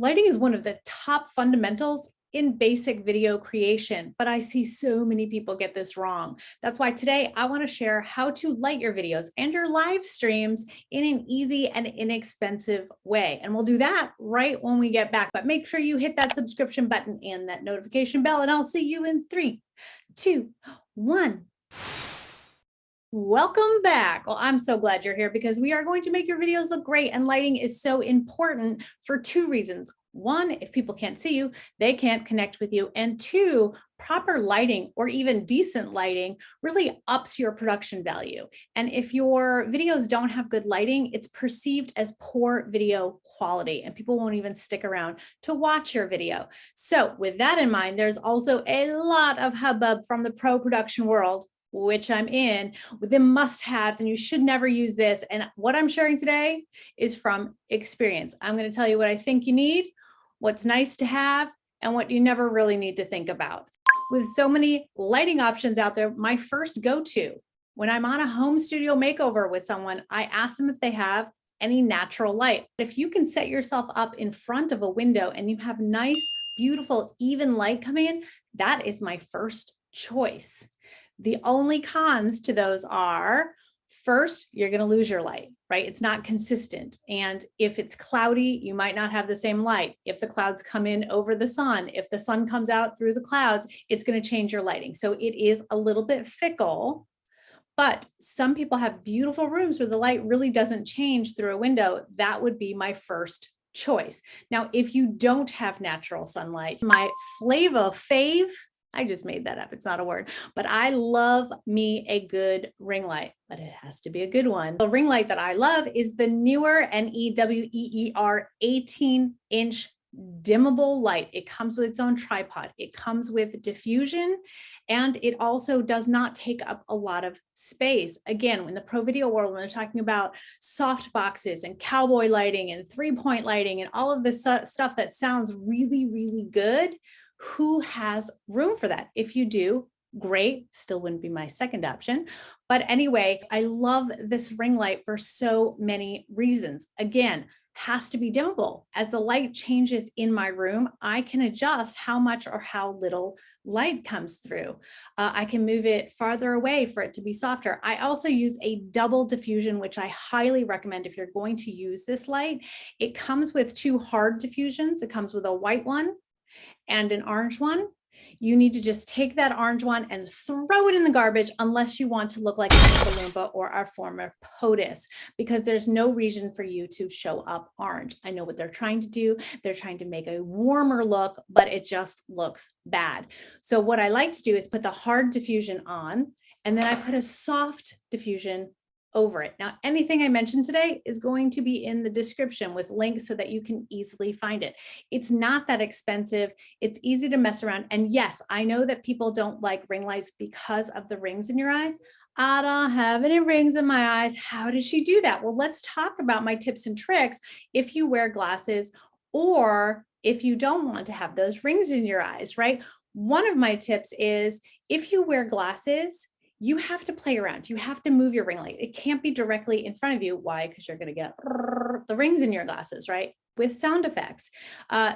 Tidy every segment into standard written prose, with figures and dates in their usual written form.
Lighting is one of the top fundamentals in basic video creation, but I see so many people get this wrong. That's why today I want to share how to light your videos and your live streams in an easy and inexpensive way. And we'll do that right when we get back. But make sure you hit that subscription button and that notification bell, and I'll see you in 3, 2, 1. Welcome back. Well, I'm so glad you're here because we are going to make your videos look great, and lighting is so important for 2 reasons. 1, if people can't see you, they can't connect with you. And 2, proper lighting or even decent lighting really ups your production value. And if your videos don't have good lighting, it's perceived as poor video quality and people won't even stick around to watch your video. So with that in mind, there's also a lot of hubbub from the pro production world, which I'm in, with the must-haves, and you should never use this. And what I'm sharing today is from experience. I'm going to tell you what I think you need, what's nice to have, and what you never really need to think about. With so many lighting options out there, my first go-to when I'm on a home studio makeover with someone, I ask them if they have any natural light. If you can set yourself up in front of a window and you have nice, beautiful, even light coming in, that is my first choice. The only cons to those are, first, you're going to lose your light, right? It's not consistent. And if it's cloudy, you might not have the same light. If the clouds come in over the sun, if the sun comes out through the clouds, it's going to change your lighting. So it is a little bit fickle, but some people have beautiful rooms where the light really doesn't change through a window. That would be my first choice. Now, if you don't have natural sunlight, my fave, I just made that up. It's not a word, but I love me a good ring light, but it has to be a good one. The ring light that I love is the Neewer, Newer 18-inch dimmable light. It comes with its own tripod. It comes with diffusion, and it also does not take up a lot of space. Again, in the pro video world, when they're talking about soft boxes and cowboy lighting and 3-point lighting and all of this stuff that sounds really, really good, who has room for that? If you do, great, still wouldn't be my second option. But anyway, I love this ring light for so many reasons. Again, has to be dimmable. As the light changes in my room, I can adjust how much or how little light comes through. I can move it farther away for it to be softer. I also use a double diffusion, which I highly recommend if you're going to use this light. It comes with 2 hard diffusions. It comes with a white one and an orange one. You need to just take that orange one and throw it in the garbage unless you want to look like a Oompa or our former POTUS, because there's no reason for you to show up orange. I know what they're trying to do. They're trying to make a warmer look, but it just looks bad. So what I like to do is put the hard diffusion on, and then I put a soft diffusion over it. Now, anything I mentioned today is going to be in the description with links so that you can easily find it. It's not that expensive. It's easy to mess around. And yes, I know that people don't like ring lights because of the rings in your eyes. I don't have any rings in my eyes. How does she do that? Well, let's talk about my tips and tricks if you wear glasses or if you don't want to have those rings in your eyes, right? One of my tips is if you wear glasses, you have to play around. You have to move your ring light. It can't be directly in front of you. Why? Because you're going to get the rings in your glasses, right? With sound effects.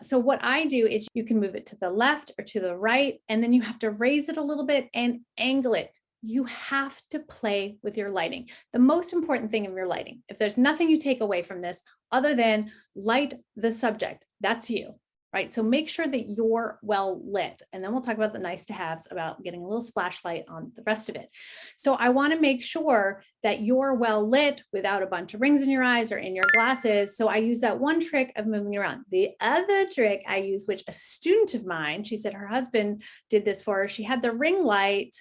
So what I do is you can move it to the left or to the right, and then you have to raise it a little bit and angle it. You have to play with your lighting. The most important thing in your lighting, if there's nothing you take away from this other than light the subject, that's you. Right? So make sure that you're well lit. And then we'll talk about the nice to haves about getting a little splash light on the rest of it. So I want to make sure that you're well lit without a bunch of rings in your eyes or in your glasses. So I use that one trick of moving around. The other trick I use, which a student of mine, she said her husband did this for her. She had the ring light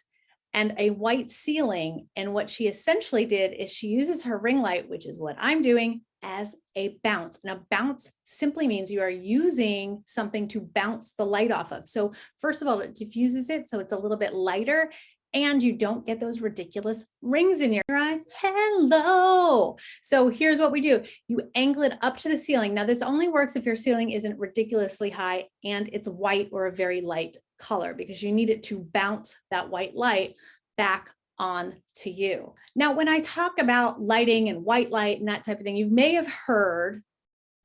and a white ceiling. And what she essentially did is she uses her ring light, which is what I'm doing, as a bounce. Now, bounce simply means you are using something to bounce the light off of. So first of all, it diffuses it so it's a little bit lighter and you don't get those ridiculous rings in your eyes. Hello. So here's what we do. You angle it up to the ceiling. Now, this only works if your ceiling isn't ridiculously high and it's white or a very light color, because you need it to bounce that white light back on to you. Now, when I talk about lighting and white light and that type of thing, you may have heard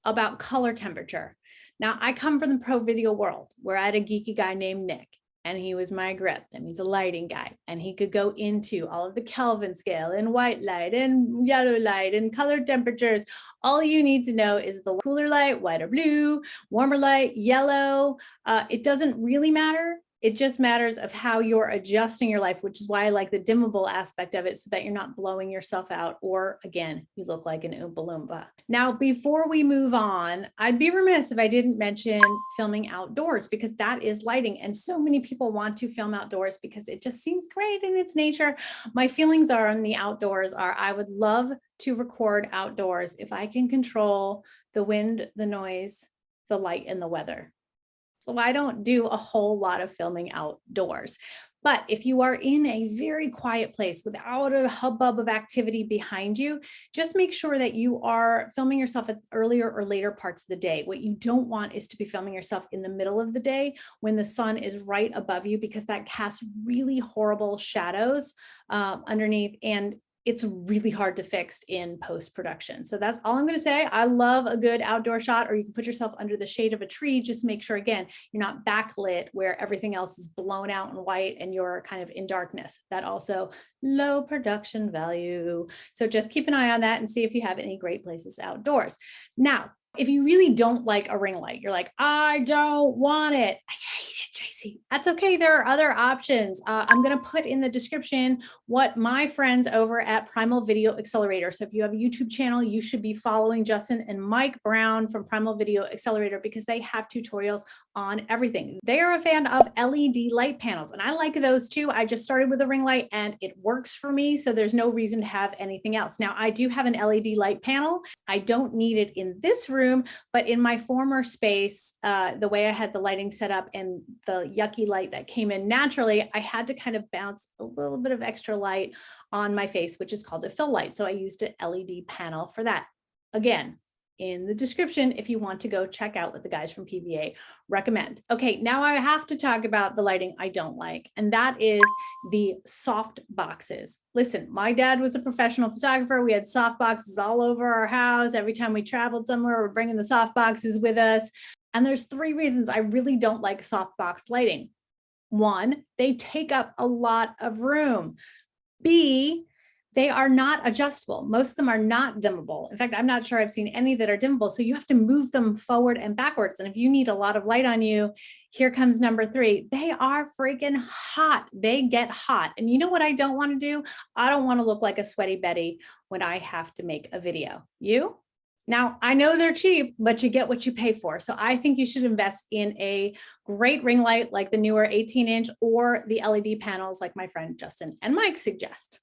about color temperature. Now, I come from the pro video world where I had a geeky guy named Nick, and he was my grip. That means a lighting guy. And he could go into all of the Kelvin scale and white light and yellow light and color temperatures. All you need to know is the cooler light, white or blue, warmer light, yellow. It doesn't really matter. It just matters of how you're adjusting your life, which is why I like the dimmable aspect of it, so that you're not blowing yourself out, or again, you look like an Oompa Loompa. Now, before we move on, I'd be remiss if I didn't mention filming outdoors, because that is lighting. And so many people want to film outdoors because it just seems great in its nature. My feelings are on the outdoors are, I would love to record outdoors if I can control the wind, the noise, the light, and the weather. So I don't do a whole lot of filming outdoors. But if you are in a very quiet place without a hubbub of activity behind you, just make sure that you are filming yourself at earlier or later parts of the day. What you don't want is to be filming yourself in the middle of the day when the sun is right above you, because that casts really horrible shadows underneath, and it's really hard to fix in post-production. So that's all I'm going to say. I love a good outdoor shot, or you can put yourself under the shade of a tree. Just make sure, again, you're not backlit where everything else is blown out and white and you're kind of in darkness. That also low production value. So just keep an eye on that and see if you have any great places outdoors. Now, if you really don't like a ring light, you're like, I don't want it. I hate it, Tracy. That's okay. There are other options. I'm going to put in the description what my friends over at Primal Video Accelerator. So if you have a YouTube channel, you should be following Justin and Mike Brown from Primal Video Accelerator, because they have tutorials on everything. They are a fan of LED light panels, and I like those too. I just started with a ring light and it works for me. So there's no reason to have anything else. Now, I do have an LED light panel. I don't need it in this room, but in my former space, the way I had the lighting set up and the yucky light that came in naturally, I had to kind of bounce a little bit of extra light on my face, which is called a fill light. So I used an LED panel for that. Again, in the description, if you want to go check out what the guys from PVA recommend. Okay, now I have to talk about the lighting I don't like, and that is the soft boxes. Listen, my dad was a professional photographer. We had soft boxes all over our house. Every time we traveled somewhere, we're bringing the soft boxes with us. And there's 3 reasons I really don't like softbox lighting. 1, they take up a lot of room. B, they are not adjustable. Most of them are not dimmable. In fact, I'm not sure I've seen any that are dimmable. So you have to move them forward and backwards. And if you need a lot of light on you, here comes number 3. They are freaking hot. They get hot. And you know what I don't want to do? I don't want to look like a sweaty Betty when I have to make a video. You? Now, I know they're cheap, but you get what you pay for. So I think you should invest in a great ring light like the newer 18-inch or the LED panels like my friend Justin and Mike suggest.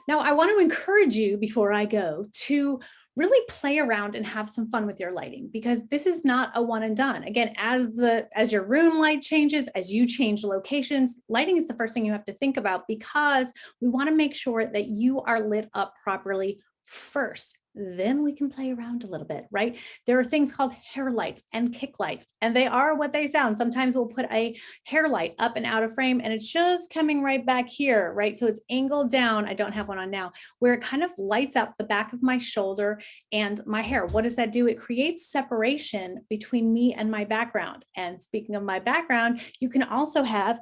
Now, I want to encourage you before I go to really play around and have some fun with your lighting, because this is not a one and done. Again, as your room light changes, as you change locations, lighting is the first thing you have to think about, because we want to make sure that you are lit up properly first. Then we can play around a little bit, right? There are things called hair lights and kick lights, and they are what they sound. Sometimes we'll put a hair light up and out of frame and it's just coming right back here, right? So it's angled down. I don't have one on now, where it kind of lights up the back of my shoulder and my hair. What does that do? It creates separation between me and my background. And speaking of my background, you can also have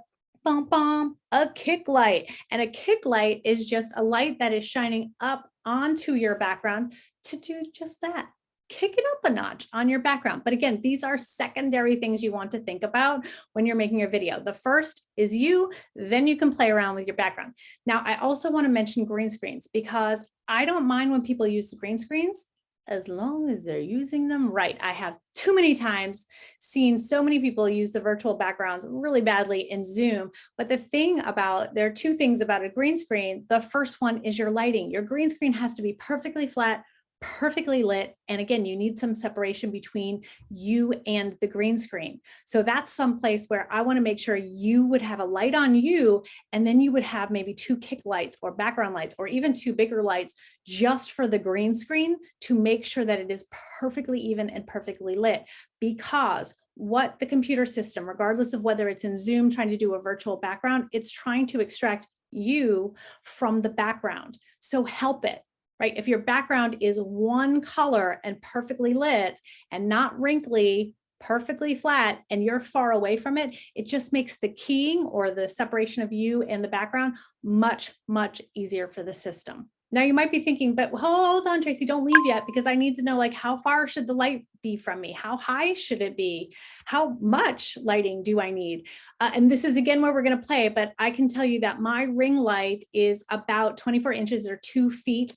a kick light. And a kick light is just a light that is shining up onto your background to do just that. Kick it up a notch on your background. But again, these are secondary things you want to think about when you're making your video. The first is you, then you can play around with your background. Now, I also want to mention green screens, because I don't mind when people use the green screens, as long as they're using them right. I have too many times seen so many people use the virtual backgrounds really badly in Zoom. But there are 2 things about a green screen. The first one is your lighting. Your green screen has to be perfectly flat, perfectly lit. And again, you need some separation between you and the green screen. So that's some place where I want to make sure you would have a light on you, and then you would have maybe 2 kick lights or background lights, or even 2 bigger lights just for the green screen, to make sure that it is perfectly even and perfectly lit. Because what the computer system, regardless of whether it's in Zoom trying to do a virtual background, it's trying to extract you from the background. So help it. Right? If your background is one color and perfectly lit and not wrinkly, perfectly flat and you're far away from it, it just makes the keying or the separation of you and the background much, much easier for the system. Now you might be thinking, but hold on, Tracy, don't leave yet, because I need to know, like, how far should the light be from me? How high should it be? How much lighting do I need? And this is again where we're going to play, but I can tell you that my ring light is about 24 inches or 2 feet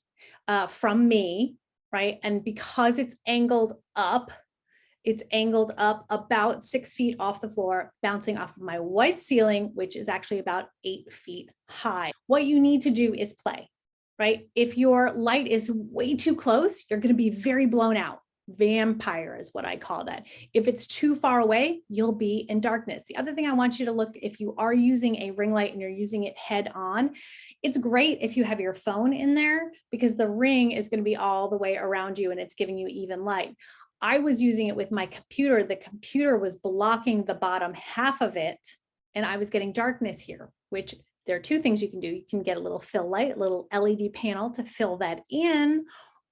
from me, right? And because it's angled up about 6 feet off the floor, bouncing off of my white ceiling, which is actually about 8 feet high. What you need to do is play, right? If your light is way too close, you're going to be very blown out. Vampire is what I call that. If it's too far away, you'll be in darkness. The other thing I want you to look, if you are using a ring light and you're using it head on, it's great if you have your phone in there, because the ring is going to be all the way around you and it's giving you even light. I was using it with my computer. The computer was blocking the bottom half of it, and I was getting darkness here, which there are two things you can do. You can get a little fill light, a little LED panel to fill that in,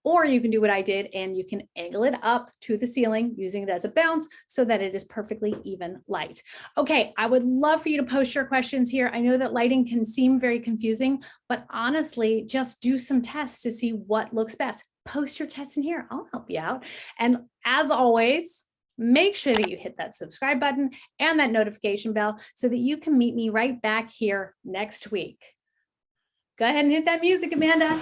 or you can do what I did and you can angle it up to the ceiling using it as a bounce so that it is perfectly even light. Okay, I would love for you to post your questions here. I know that lighting can seem very confusing, but honestly, just do some tests to see what looks best. Post your tests in here. I'll help you out. And as always, make sure that you hit that subscribe button and that notification bell so that you can meet me right back here next week. Go ahead and hit that music, Amanda.